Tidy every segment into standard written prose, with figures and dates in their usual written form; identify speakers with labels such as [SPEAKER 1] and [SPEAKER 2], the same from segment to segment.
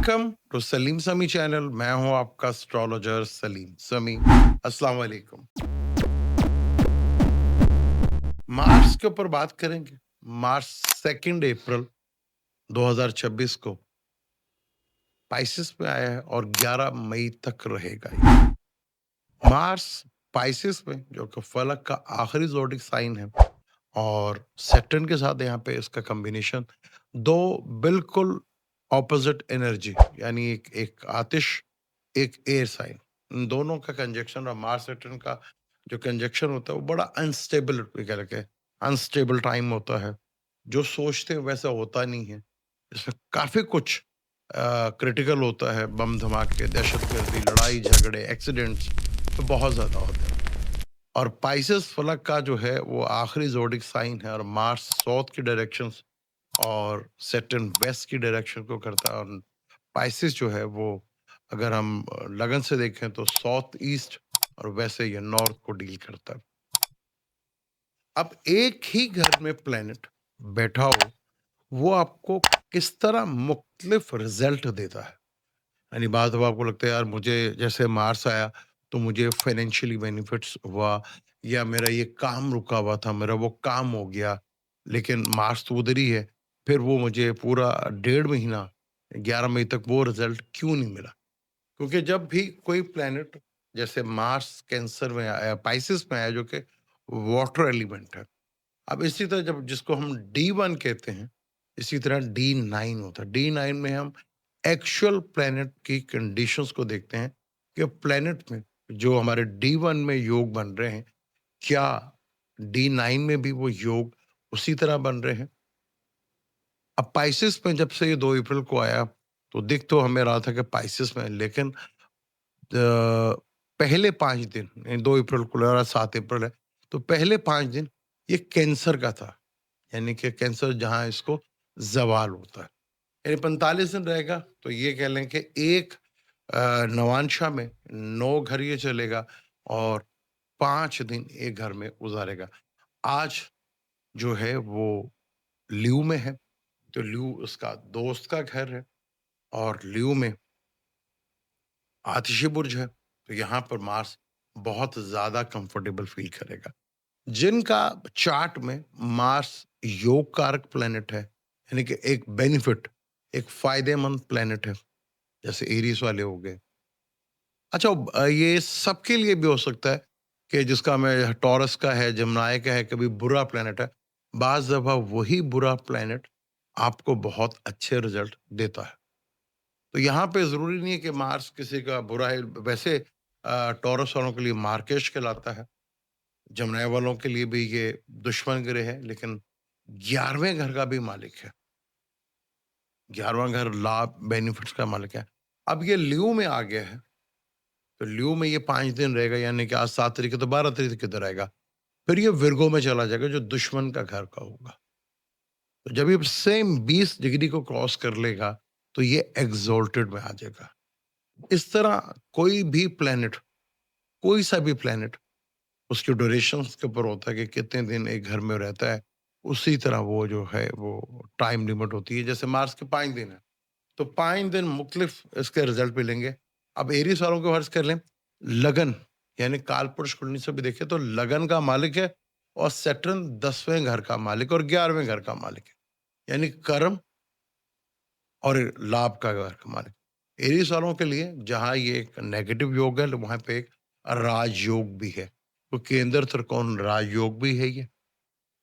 [SPEAKER 1] Welcome to Salim समी channel. मैं हूं आपका एस्ट्रोलॉजर सलीम समी। अस्सलाम वालेकुम। मार्स के ऊपर बात करेंगे। मार्स 2 अप्रैल 2026 को पाइसेस में आया है और 11 मई तक रहेगा ये। मार्स पाइसेस में, जो कि फलक का आखिरी ज़ोडिक साइन है, और सैटर्न के साथ यहाँ पे इसका कॉम्बिनेशन, दो बिल्कुल ऑपोजिट एनर्जी, यानी एक एक आतिश, एक एयर साइन, इन दोनों का कंजक्शन और मार्स सैटर्न का जो कंजक्शन होता है वो बड़ा अनस्टेबल कह के अनस्टेबल टाइम होता है। जो सोचते हैं वैसा होता नहीं है। इसमें काफी कुछ क्रिटिकल होता है। बम धमाके, दहशतगर्दी, लड़ाई झगड़े, एक्सीडेंट्स तो बहुत ज्यादा होते हैं। और पाइसेस फलक का जो है वो आखिरी ज़ोडिक साइन है, और मार्स साउथ की डायरेक्शंस और सैटर्न वेस्ट की डायरेक्शन को करता है। और पाइसेस जो है वो, अगर हम लगन से देखें तो साउथ ईस्ट और वैसे ये नॉर्थ को डील करता है। अब एक ही घर में प्लेनेट बैठा हो, वो आपको किस तरह मुख्तलिफ रिजल्ट देता है। यानी बात, अब आपको लगता है यार मुझे जैसे मार्स आया तो मुझे फाइनेंशियली बेनिफिट्स हुआ, या मेरा ये काम रुका हुआ था, मेरा वो काम हो गया, लेकिन मार्स तो उधर ही है, फिर वो मुझे पूरा 1.5 महीना 11 मई तक वो रिजल्ट क्यों नहीं मिला? क्योंकि जब भी कोई प्लेनेट जैसे मार्स कैंसर में आया, पाइसिस में आया, जो कि वाटर एलिमेंट है। अब इसी तरह जब जिसको हम D1 कहते हैं, इसी तरह D9 होता है। D9 में हम एक्चुअल प्लेनेट की कंडीशंस को देखते हैं कि प्लेनेट में जो हमारे D1 में योग बन रहे हैं, क्या D9 में भी वो योग उसी तरह बन रहे हैं? अब पाइसिस में जब से ये 2 अप्रैल को आया, तो दिख तो हमें रहा था कि पाइसिस में है, लेकिन पहले 5 दिन, 2 अप्रैल को लगा 7 अप्रैल है, तो पहले 5 दिन ये कैंसर का था। यानी कि कैंसर जहाँ इसको ज़वाल होता है। यानी 45 दिन रहेगा, तो ये कह लें कि एक नवांशा में 9 घर ये चलेगा और 5 दिन एक घर में गुज़ारेगा। आज जो है वो लियो में है, तो लियो उसका दोस्त का घर है, और लियो में आतिशी बुर्ज है, तो यहाँ पर मार्स बहुत ज़्यादा कंफर्टेबल फ़ील करेगा। जिनका चार्ट में मार्स योग कारक प्लैनेट है, यानी कि एक बेनिफिट, एक फ़ायदेमंद प्लैनेट है, जैसे एरीज़ वाले हो गए। अच्छा, ये सबके लिए भी हो सकता है कि जिसका में टॉरस का है, जमनाय का है, कभी बुरा प्लैनेट है। बाज़ दफ़ा वही बुरा प्लैनेट आपको बहुत अच्छे रिज़ल्ट देता है। तो यहाँ पे ज़रूरी नहीं है कि मार्स किसी का बुरा है। वैसे टॉरस वालों के लिए मार्केश कहलाता है, जमनाय वालों के लिए भी ये दुश्मन ग्रह है, लेकिन 11वें घर का भी मालिक है। 11वां घर लाभ, बेनिफिट्स का मालिक है। अब ये लियो में आ गया है, तो लियो में ये 5 दिन रहेगा, यानी कि आज 7 तारीख है तो 12 तारीख किधर आएगा? फिर ये विर्गो में चला जाएगा, जो दुश्मन का घर का होगा। तो जब ये सेम 20 डिग्री को क्रॉस कर लेगा, तो ये एक्सॉल्टेड में आ जाएगा। इस तरह कोई भी प्लैनेट, कोई सा भी प्लैनेट, उसकी ड्यूरेशंस के ऊपर होता है कि कितने दिन एक घर में रहता है, उसी तरह वो जो है वो टाइम लिमिट होती है। जैसे मार्स के 5 दिन है, तो 5 दिन मुख्तलिफ इसके रिजल्ट मिलेंगे। अब एरीज वालों को फर्ज कर लें, लगन, यानी कालपुरुष कुंडली से भी देखें तो लगन का मालिक है, और सैटर्न 10वें घर का मालिक और 11वें घर का मालिक है, यानी कर्म और लाभ का घर का मालिक। एरीज वालों के लिए जहाँ ये एक नेगेटिव योग है, वहां पे एक राजयोग भी है, तो केंद्र त्रिकोण राजयोग भी है ये,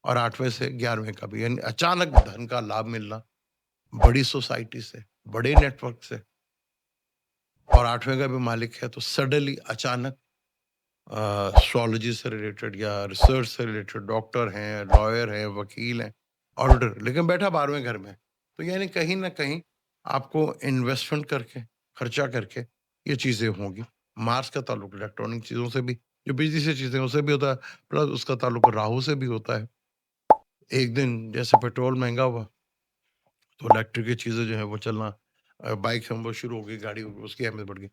[SPEAKER 1] और 8वें से 11वें का भी, यानी अचानक धन का लाभ मिलना, बड़ी सोसाइटी से, बड़े नेटवर्क से, और 8वें का भी मालिक है, तो सडनली अचानक एस्ट्रोलॉजी से रिलेटेड या रिसर्च से रिलेटेड, डॉक्टर हैं, लॉयर हैं, वकील हैं, ऑडिटर, लेकिन बैठा 12वें घर में। तो यानी कहीं ना कहीं आपको इन्वेस्टमेंट करके, खर्चा करके ये चीज़ें होंगी। मार्स का ताल्लुक इलेक्ट्रॉनिक चीज़ों से भी, जो बिजली से चीज़ें, उससे भी होता है, प्लस उसका ताल्लुक राहु से भी होता है। एक दिन जैसे पेट्रोल महंगा हुआ, तो इलेक्ट्रिक की चीज़ें जो है वो चलना, बाइक हम वो शुरू हो गई, गाड़ी हो गई, उसकी अहमियत बढ़ गई।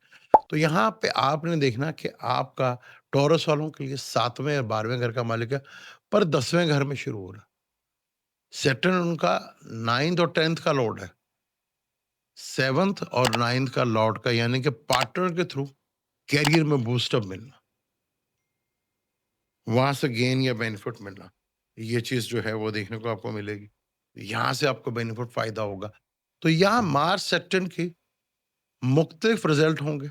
[SPEAKER 1] तो यहाँ पे आपने देखना कि आपका टॉरस वालों के लिए 7वें और 12वें घर का मालिक है, पर 10वें घर में शुरू हो रहा है। सैटर्न उनका 9th और 10th का लॉर्ड है। 7th और 9th का लॉर्ड का यानी कि पार्टनर के थ्रू करियर में बूस्टअप मिलना, वहाँ से गेन या बेनिफिट मिलना, ये चीज़ जो है वो देखने को आपको मिलेगी। यहाँ से आपको बेनिफिट फ़ायदा होगा। तो यहाँ मार्स सेक्टेंट की मुख्तलिफ रिज़ल्ट होंगे,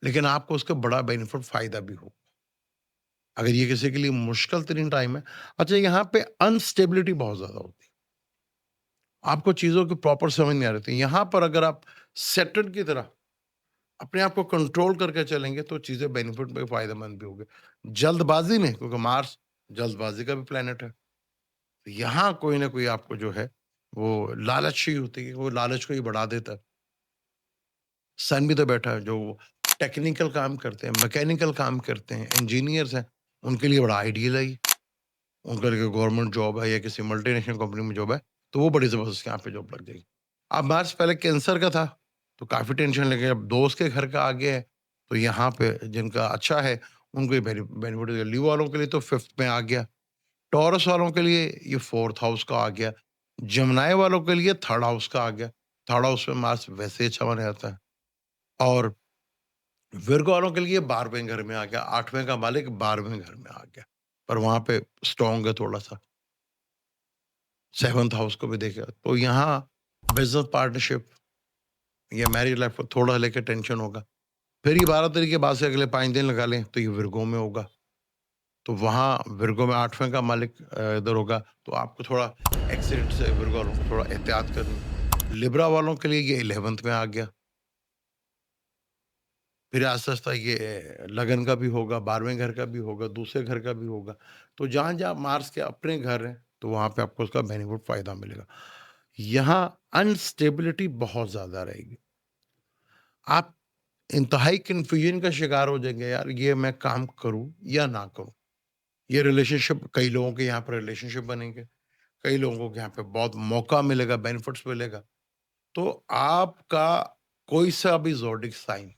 [SPEAKER 1] लेकिन आपको उसका बड़ा बेनिफिट फ़ायदा भी होगा। अगर ये किसी के लिए मुश्किल तरीन टाइम है, अच्छा यहाँ पे अनस्टेबिलिटी बहुत ज़्यादा होती है। आपको चीज़ों की प्रॉपर समझ नहीं आ रही थी। यहाँ पर अगर आप सेटल की तरह अपने आप को कंट्रोल करके चलेंगे तो चीज़ें बेनिफिट में फ़ायदेमंद भी होंगे। जल्दबाज़ी में क्योंकि मार्स जल्दबाज़ी का भी प्लैनेट है। तो यहाँ कोई ना कोई आपको जो है वो लालच ही होती है, वो लालच को ही बढ़ा देता है। सन भी तो बैठा है जो टेक्निकल काम करते हैं, मैकेनिकल काम करते हैं, इंजीनियर्स हैं, उनके लिए बड़ा आइडियल है ये। उनका देखिए गवर्नमेंट जॉब है या किसी मल्टीनेशनल कंपनी में जॉब है, तो वो बड़ी ज़बरदस्त यहाँ पे जॉब लग जाएगी। अब मार्च पहले कैंसर का था, तो काफ़ी टेंशन लगे, अब दोस्त के घर का आ गया है, तो यहाँ पे जिनका अच्छा है, उनको ये बेनिफिट हो गया। लीव वालों के लिए तो 5th में आ गया, टॉरस वालों के लिए ये 4th हाउस का आ गया, जेमिनी वालों के लिए 3rd हाउस का आ गया। 3rd हाउस में मार्स वैसे ही अच्छा माना जाता है और विर्गो वालों के लिए 12वें घर में आ गया, 8वें का मालिक 12वें घर में आ गया, पर वहाँ पे स्ट्रॉन्ग है थोड़ा-सा। 7th हाउस को भी देखा तो यहाँ बिजनेस पार्टनरशिप या मैरिज लाइफ को थोड़ा लेके टेंशन होगा। फिर ये 12 तारीख के बाद से अगले 5 दिन लगा लें तो ये विर्गो में होगा। तो वहाँ विर्गो में 8वें का मालिक इधर होगा तो आपको थोड़ा एक्सीडेंट से विर्गो वालों को थोड़ा एहतियात करनी। लिब्रा वालों के लिए ये 11th में आ गया। फिर आस्ता-आस्ता ये लगन का भी होगा, 12वें घर का भी होगा, दूसरे घर का भी होगा। तो जहाँ-जहाँ मार्स के अपने घर हैं, तो वहाँ पे आपको उसका बेनिफिट फ़ायदा मिलेगा। यहाँ अनस्टेबिलिटी बहुत ज़्यादा रहेगी। आप इंतहाई कन्फ्यूजन का शिकार हो जाएँगे, यार ये मैं काम करूँ या ना करूँ? ये रिलेशनशिप कई लोगों के यहाँ पर रिलेशनशिप बनेंगे, कई लोगों के यहाँ पे बहुत मौका मिलेगा, बेनिफिट्स मिलेगा। तो आपका कोई-सा भी ज़ोडिक साइन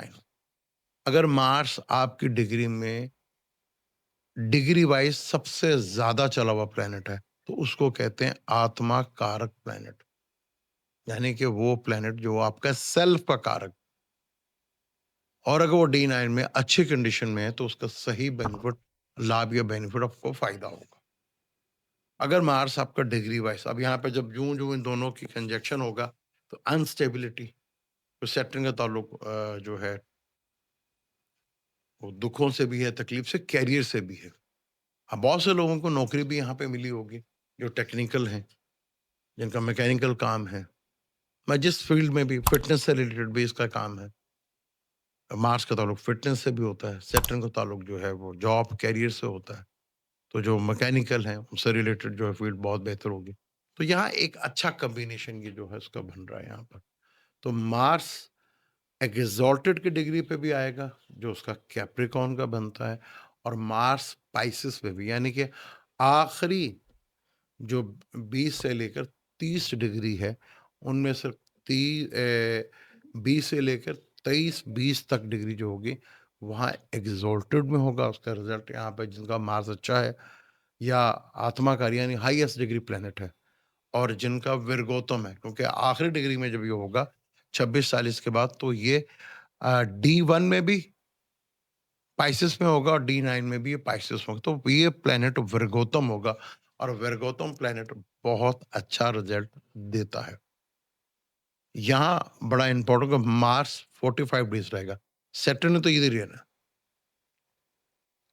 [SPEAKER 1] हो, अगर मार्स आपकी डिग्री में डिग्री वाइज़ सबसे ज़्यादा चला हुआ प्लैनेट है, तो उसको कहते हैं आत्मा कारक प्लैनेट। यानी कि वो प्लैनेट जो आपका सेल्फ का कारक और अगर वो डी9 में अच्छी कंडीशन में है तो उसका सही बेनिफिट लाभ या बेनिफिट आपको फ़ायदा होगा। अगर मार्स आपका डिग्री वाइज़ अब यहाँ पे जब यूँ-यूँ इन दोनों की कंजंक्शन होगा तो अनस्टेबिलिटी तो सैटर्न का ताल्लुक जो है वो दुखों से भी है, तकलीफ से, करियर से भी है। अब बहुत से लोगों को नौकरी भी यहाँ पे मिली होगी जो टेक्निकल हैं, जिनका मैकेनिकल काम है। मैं जिस फील्ड में भी फिटनेस से रिलेटेड भी इसका काम है। मार्स का ताल्लुक फिटनेस से भी होता है, सैटर्न का ताल्लुक जो है वो जॉब, करियर से होता है। तो जो मैकेनिकल हैं, उनसे रिलेटेड जो है फील्ड बहुत बेहतर होगी। तो यहाँ एक अच्छा कॉम्बिनेशन ये जो है उसका बन रहा है यहाँ पर। तो मार्स एक्सॉल्टेड की डिग्री पे भी आएगा, जो उसका कैप्रिकॉर्न का बनता है और मार्स स्पाइसेस पे भी यानी कि आखिरी जो 20 से लेकर 30 डिग्री है, उनमें से 20 से लेकर 23-20 तक डिग्री जो होगी, वहाँ एक्सॉल्टेड में होगा उसका रिज़ल्ट यहाँ पे जिनका मार्स अच्छा है या आत्माकारी यानी हाईएस्ट डिग्री प्लैनेट है और जिनका विर्गोत्तम है क्योंकि आखिरी डिग्री में जब ये होगा 26-40 के बाद तो ये डी1 में भी पाइसेस में होगा और डी9 में भी ये पाइसेस में होगा तो ये प्लैनेट विर्गोत्तम होगा और विर्गोत्तम प्लैनेट बहुत अच्छा रिजल्ट देता है। यहाँ बड़ा इंपॉर्टेंट मार्स 45 डेज रहेगा, सैटर्न ने तो इधर ही रहना।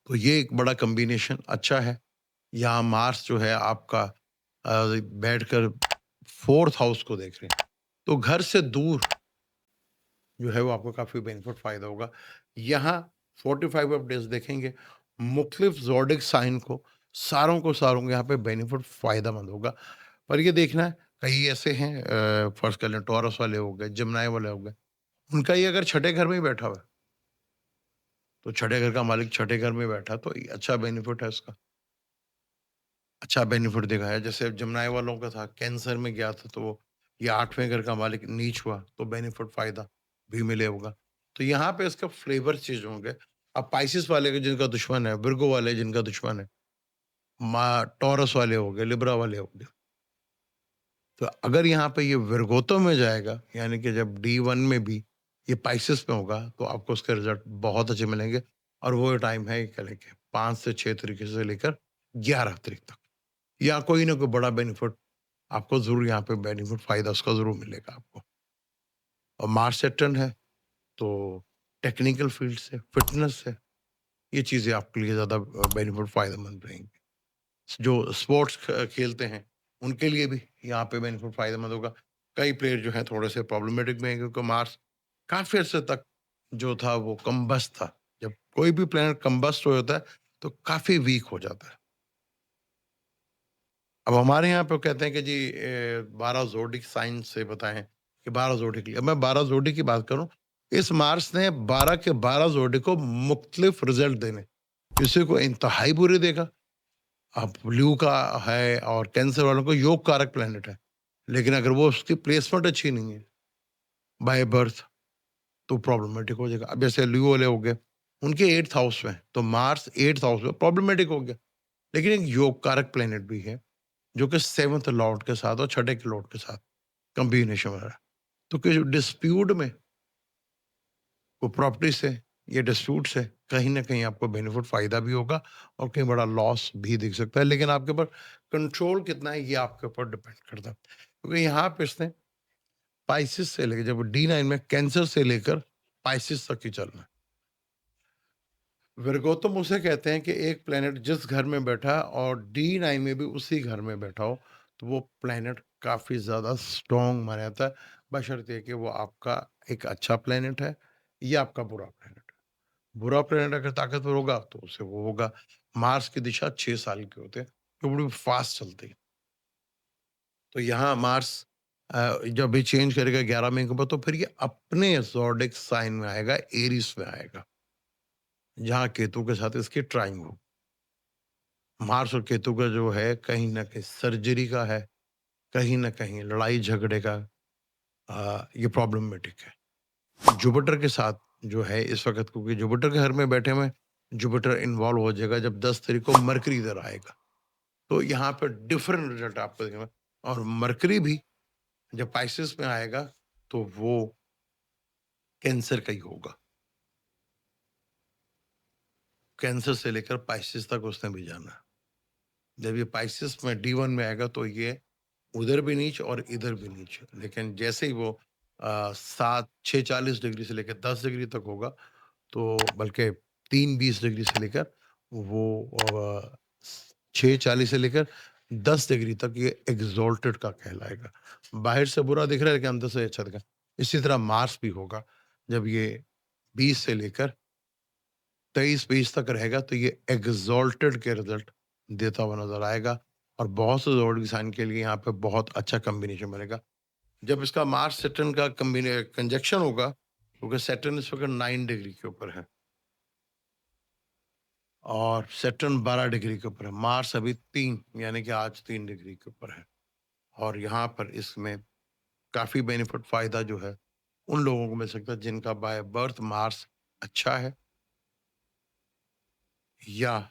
[SPEAKER 1] तो ये एक बड़ा कॉम्बिनेशन अच्छा है। यहाँ मार्स जो है आपका बैठकर 4th हाउस को देख रहे हैं। तो घर से दूर जो है वो आपको काफ़ी बेनिफिट फ़ायदा होगा। यहाँ 45 आप डेज़ देखेंगे, मुख्तलिफ ज़ोडिक साइन को सारों को यहाँ पे बेनिफिट फ़ायदेमंद होगा। पर ये देखना है कई ऐसे हैं फ़र्ज़ कर लें टॉरस वाले हो गए, जेमिनी वाले हो गए, उनका ये अगर छठे घर में ही बैठा हुआ है, तो छठे घर का मालिक छठे घर में बैठा तो ये अच्छा बेनिफिट है इसका। अच्छा बेनिफिट दिखा है। जैसे जमुनाई वालों का था, कैंसर में गया था तो ये 8वें घर का मालिक नीच हुआ, तो बेनिफिट फ़ायदा भी मिले होगा। तो यहाँ पे इसका फ्लेवर चेंज होंगे। अब पाइसेस वाले के जिनका दुश्मन है, विर्गो वाले जिनका दुश्मन है, टॉरस वाले हो गए, लिब्रा वाले हो गए। तो अगर यहाँ पे ये विरगोतो में जाएगा, यानी कि जब D1 में भी ये पाइसेस में होगा, तो आपको उसके रिज़ल्ट बहुत अच्छे मिलेंगे और वो टाइम है कह लें कि 5 से 6 तरीके से लेकर 11 तारीख तक। या कोई ना कोई बड़ा बेनिफिट आपको ज़रूर यहाँ पे बेनिफिट फ़ायदा उसका ज़रूर मिलेगा आपको। और मार्स सैटर्न है, तो टेक्निकल फ़ील्ड से, फ़िटनेस से, ये चीज़ें आपके लिए ज़्यादा बेनिफिट फ़ायदेमंद रहेंगी। जो स्पोर्ट्स खेलते हैं, उनके लिए भी यहाँ पे बेनिफिट फ़ायदेमंद होगा। कई प्लेयर जो हैं थोड़े-से प्रॉब्लमैटिक में हैं क्योंकि मार्स काफ़ी अर्से तक जो था वो कम्बस्ट था। जब कोई भी प्लैनेट कम्बस्ट हो जाता है, तो काफ़ी वीक हो जाता है। अब हमारे यहाँ पे कहते हैं कि जी 12 ज़ोडिक साइन से बताएँ कि 12 ज़ोडिक अब मैं 12 ज़ोडिक की बात करूँ, इस मार्स ने 12 के 12 ज़ोडिक को मुख्तलिफ रिज़ल्ट देने। किसी को इंतहाई बुरे देगा, अब ब्लू का है और कैंसर वालों को योग कारक प्लैनेट है। लेकिन अगर वो उसकी प्लेसमेंट अच्छी नहीं है बाय बर्थ, तो प्रॉब्लमैटिक हो जाएगा। अब जैसे लियो वाले हो गए, उनके 8th हाउस में, तो मार्स 8th हाउस में प्रॉब्लमैटिक हो गया। लेकिन एक योग कारक प्लैनेट भी है, जो कि 7th लॉर्ड के साथ और छठे के लॉर्ड के साथ कॉम्बिनेशन में रहा है। तो कि डिस्प्यूट में वो प्रॉपर्टी से या डिस्प्यूट से कहीं न कहीं आपको बेनिफिट फ़ायदा भी होगा और कहीं बड़ा लॉस भी दिख सकता है। लेकिन आपके ऊपर कंट्रोल कितना है, ये आपके ऊपर डिपेंड करता है। क्योंकि यहाँ पे इसने पाइसेस से लेके जब D9 में कैंसर से लेकर पाइसेस तक ही चलना है। विर्गोतम उसे कहते हैं कि एक प्लैनेट जिस घर में बैठा है और D9 में भी उसी घर में बैठा हो, तो वो प्लैनेट काफ़ी ज़्यादा स्ट्रॉन्ग माना जाता है, बशर्ते कि वो आपका एक अच्छा प्लैनेट है या आपका बुरा प्लैनेट है। बुरा प्लैनेट अगर ताकतवर होगा, तो उससे वो होगा। मार्स की दिशा 6 साल के होते हैं, तो बड़ी फास्ट चलती है। तो यहाँ मार्स जब भी चेंज करेगा 11 मई के बाद, तो फिर ये अपने ज़ोडिक साइन में आएगा, एरीज़ में आएगा, जहाँ केतु के साथ इसकी ट्राइंग हो। मार्स और केतु का जो है कहीं न कहीं सर्जरी का है, कहीं न कहीं लड़ाई झगड़े का ये प्रॉब्लमैटिक है। जुपिटर के साथ जो है इस वक़्त, क्योंकि जुपिटर के घर में बैठे हुए हैं, जुपिटर इन्वॉल्व हो जाएगा जब 10 तारीख को मरकरी इधर आएगा। तो यहाँ पे डिफरेंट रिज़ल्ट आपको देखेंगे और मरकरी भी जब पाइसेस में आएगा, तो वो कैंसर का ही होगा। कैंसर से लेकर पाइसेस तक उसने भी जाना है। जब ये पाइसेस में D1 में आएगा, तो ये उधर भी नीच और इधर भी नीच। लेकिन जैसे ही वो 7 6:40 डिग्री से लेकर 10 डिग्री तक होगा, तो बल्कि 3:20 डिग्री से लेकर वो 6:40 से लेकर 10 डिग्री तक ये एक्सॉल्टेड का कहलाएगा। बाहर से बुरा दिख रहा है, लेकिन अंदर से अच्छा दिखा। इसी तरह मार्स भी होगा, जब ये 20 से लेकर 23-20 तक रहेगा, तो ये एक्सॉल्टेड के रिजल्ट देता हुआ नज़र आएगा और बहुत से ज़ोडिएक साइन के लिए यहाँ पे बहुत अच्छा कॉम्बिनेशन बनेगा। जब इसका मार्स सैटर्न का कंजंक्शन होगा, क्योंकि सैटर्न इस वक़्त 9 डिग्री के ऊपर है और सैटर्न 12 डिग्री के ऊपर है। मार्स अभी 3 यानी कि आज 3 डिग्री के ऊपर है और यहाँ पर इसमें काफ़ी बेनिफिट फ़ायदा जो है, उन लोगों को मिल सकता है जिनका बाय बर्थ मार्स अच्छा है या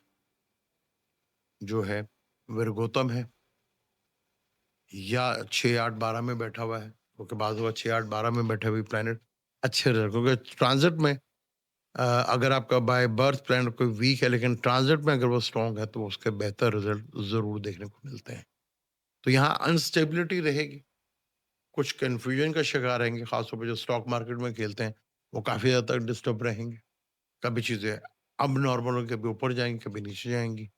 [SPEAKER 1] जो है विर्गोतम है या 6, 8, 12 में बैठा हुआ है, क्योंकि बाज़ हुआ 6, 8, 12 में बैठे हुए प्लैनेट अच्छे रहे, क्योंकि ट्रांज़िट में अगर आपका बाय बर्थ प्लैनेट कोई वीक है, लेकिन ट्रांज़िट में अगर वो स्ट्रॉन्ग है, तो उसके बेहतर रिज़ल्ट ज़रूर देखने को मिलते हैं। तो यहाँ अनस्टेबिलिटी रहेगी, कुछ कन्फ्यूजन का शिकार रहेंगे, ख़ासतौर पे जो स्टॉक मार्केट में खेलते हैं, वो काफ़ी ज़्यादा डिस्टर्ब रहेंगे। कभी चीज़ें अब नॉर्मल होंगी, कभी ऊपर जाएँगी, कभी नीचे जाएँगी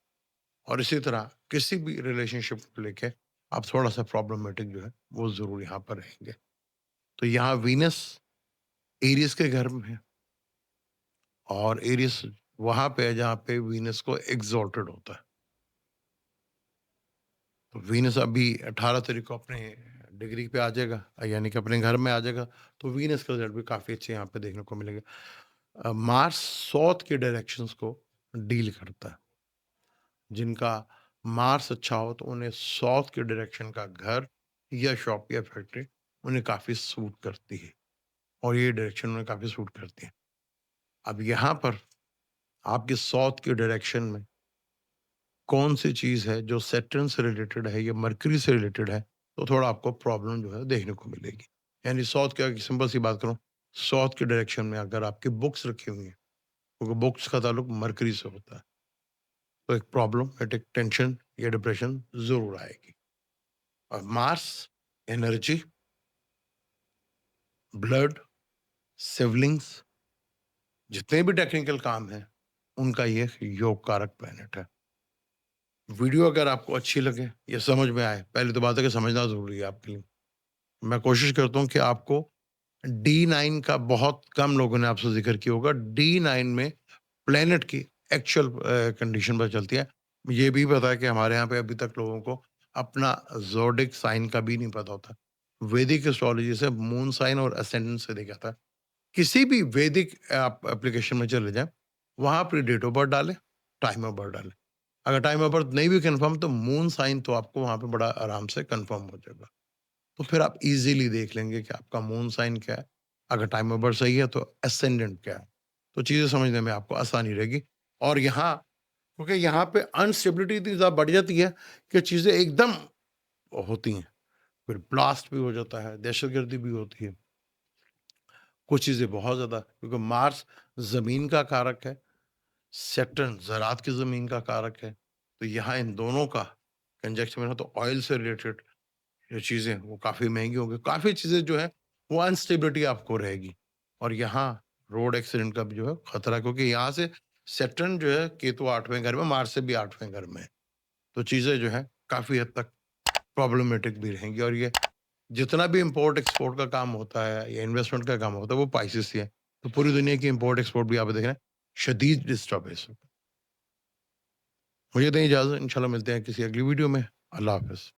[SPEAKER 1] और इसी तरह किसी भी रिलेशनशिप को लेके आप थोड़ा-सा प्रॉब्लमैटिक जो है, वो ज़रूर यहाँ पर रहेंगे। तो यहाँ वीनस एरीज़ के घर में है और एरीज़ वहाँ पे है जहाँ पे वीनस को एक्सॉल्टेड होता है। तो वीनस अभी 18 तारीख को अपने डिग्री पे आ जाएगा, यानी कि अपने घर में आ जाएगा, तो वीनस का रिज़ल्ट भी काफ़ी अच्छे यहाँ पे देखने को मिलेंगे। मार्स साउथ के डायरेक्शंस को डील करता है। जिनका मार्स अच्छा हो, तो उन्हें साउथ के डायरेक्शन का घर या शॉप या फैक्ट्री उन्हें काफ़ी सूट करती है और ये डायरेक्शन उन्हें काफ़ी सूट करती है। अब यहाँ पर आपके साउथ के डायरेक्शन में कौन-सी चीज़ है जो सैटर्न से रिलेटेड है या मरकरी से रिलेटेड है, तो थोड़ा आपको प्रॉब्लम जो है देखने को मिलेगी। यानी साउथ का सिंपल सी बात करूँ, साउथ के डायरेक्शन में अगर आपकी बुक्स रखी हुई हैं, क्योंकि बुक्स का ताल्लुक मरकरी से होता है, तो एक प्रॉब्लम, एक टेंशन या डिप्रेशन ज़रूर आएगी। और मार्स, एनर्जी, ब्लड, सिबलिंग्स, जितने भी टेक्निकल काम हैं, उनका ये योग कारक प्लैनेट है। वीडियो अगर आपको अच्छी लगे या समझ में आए, पहली तो बात है कि समझना ज़रूरी है आपके लिए। मैं कोशिश करता हूँ कि आपको डी9 का बहुत कम लोगों ने आपसे ज़िक्र किया होगा। डी9 में प्लैनेट की एक्चुअल कंडीशन पता चलती है। ये भी पता है कि हमारे यहाँ पे अभी तक लोगों को अपना ज़ोडिक साइन का भी नहीं पता होता। वैदिक एस्ट्रोलॉजी से मून साइन और असेंडेंट से देखा था। किसी भी वैदिक आप एप्लीकेशन में चले जाएँ, वहाँ अपनी डेट ऑफ बर्थ डालें, टाइम ऑफ बर्थ डालें। अगर टाइम ऑफ बर्थ नहीं भी कन्फर्म तो मून साइन तो आपको वहाँ पे बड़ा आराम से कन्फर्म हो जाएगा। तो फिर आप इज़िली देख लेंगे कि आपका मून साइन क्या है। अगर टाइम ऑफ बर्थ सही है तो असेंडेंट क्या है। तो चीज़ें समझने में आपको आसानी रहेगी। और यहाँ, क्योंकि यहाँ पे अनस्टेबिलिटी इतनी ज़्यादा बढ़ जाती है कि चीज़ें एकदम होती हैं। फिर ब्लास्ट भी हो जाता है, दहशतगर्दी भी होती है। कुछ चीज़ें बहुत ज़्यादा, क्योंकि मार्स ज़मीन का कारक है, सैटर्न ज़रात की ज़मीन का कारक है। तो यहाँ इन दोनों का कंजक्शन में है, तो ऑयल से रिलेटेड जो चीज़ें हैं वो काफ़ी महँगी होंगी। काफ़ी चीज़ें जो हैं वो अनस्टेबिलिटी आपको रहेगी। और यहाँ रोड एक्सीडेंट का भी जो है खतरा, क्योंकि यहाँ से सैटर्न जो है केतु 8वें घर में, मार्स से भी 8वें घर में है। तो चीज़ें जो हैं काफ़ी हद तक प्रॉब्लमेटिक भी रहेंगी। और ये जितना भी इम्पोर्ट एक्सपोर्ट का काम होता है या इन्वेस्टमेंट का काम होता है वो स्पाइसेस से है। तो पूरी दुनिया की इम्पोर्ट एक्सपोर्ट भी आप देख रहे हैं शदीद डिस्टर्बेंस होता है। मुझे दें इजाज़त, इंशाल्लाह मिलते हैं किसी अगली वीडियो में। अल्लाह हाफ़िज़।